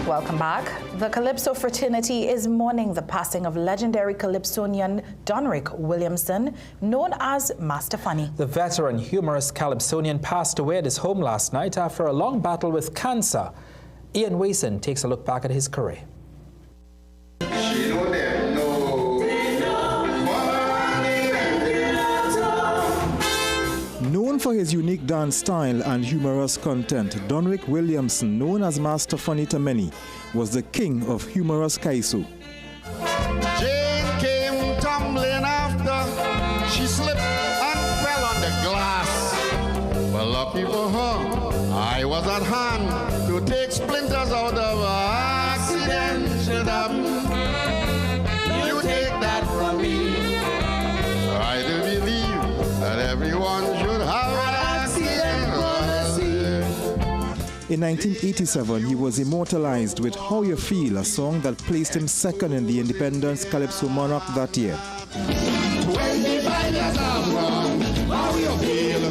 Welcome back. The Calypso fraternity is mourning the passing of legendary calypsonian Donrick Williamson, known as Master Funny. The veteran humorous calypsonian passed away at his home last night after a long battle with cancer. Ian Wason takes a look back at his career. Known for his unique dance style and humorous content, Donrick Williamson, known as Master Funny to many, was the king of humorous kaiso. Jane came tumbling after, she slipped and fell on the glass. But lucky for her, I was at hand to take splinters out of her accident. Should happen. You take that from me. I do believe that everyone should have an accident. In 1987, he was immortalized with How You Feel, a song that placed him second in the Independence Calypso Monarch that year. When the fighters are wrong, how you feel?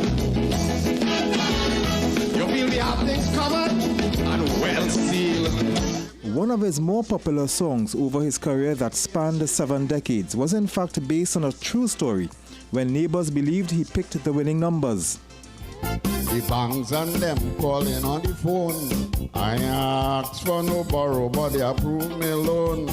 You feel we have things covered and well sealed. One of his more popular songs over his career that spanned 7 decades was in fact based on a true story when neighbors believed he picked the winning numbers. The banks and them calling on the phone. I asked for no borrow, but they approved me loan.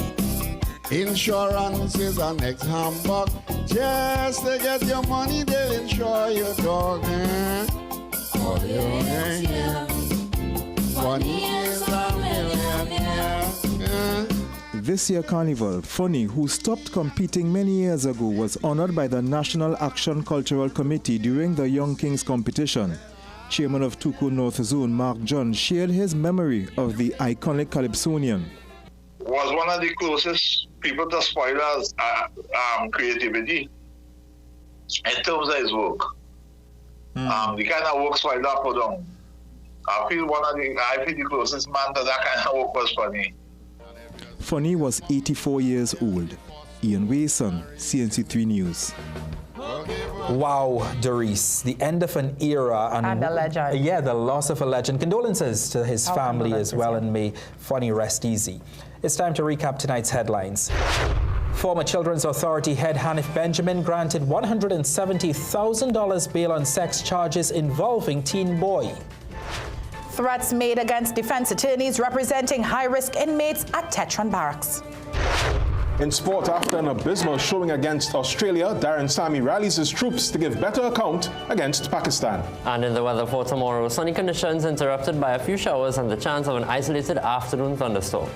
Insurance is an next humbug. Just to get your money, they'll insure your dog. Oh, yeah. Funny is a millionaire. This year Carnival, Funny, who stopped competing many years ago, was honored by the National Action Cultural Committee during the Young Kings competition. Chairman of Tuku North Zone, Mark John, shared his memory of the iconic calypsonian. Was one of the closest people to Spoiler's creativity in terms of his work. The kind of work Spoiler put on. I feel the closest man to that kind of work was Funny. Funny was 84 years old. Ian Wason, CNC3 News. Wow, Doris, the end of an era. And a legend. Yeah, the loss of a legend. Condolences to his family as well, and may Funny rest easy. It's time to recap tonight's headlines. Former Children's Authority head Hanif Benjamin granted $170,000 bail on sex charges involving teen boy. Threats made against defense attorneys representing high-risk inmates at Tetron Barracks. In sport, after an abysmal showing against Australia, Darren Sammy rallies his troops to give better account against Pakistan. And in the weather for tomorrow, sunny conditions interrupted by a few showers and the chance of an isolated afternoon thunderstorm.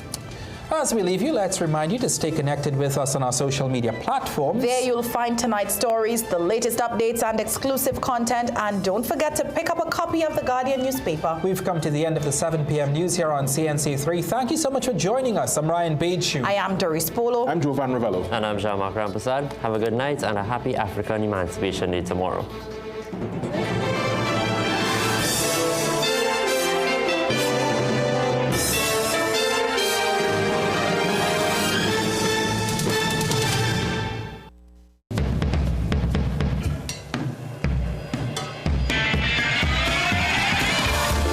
As we leave you, let's remind you to stay connected with us on our social media platforms. There you'll find tonight's stories, the latest updates and exclusive content, and don't forget to pick up a copy of the Guardian newspaper. We've come to the end of the 7 p.m. news here on CNC3. Thank you so much for joining us. I'm Ryan Badechu. I am Doris Polo. I'm Jovan Ravello. And I'm Jean-Marc Rampersad. Have a good night and a happy African Emancipation Day tomorrow.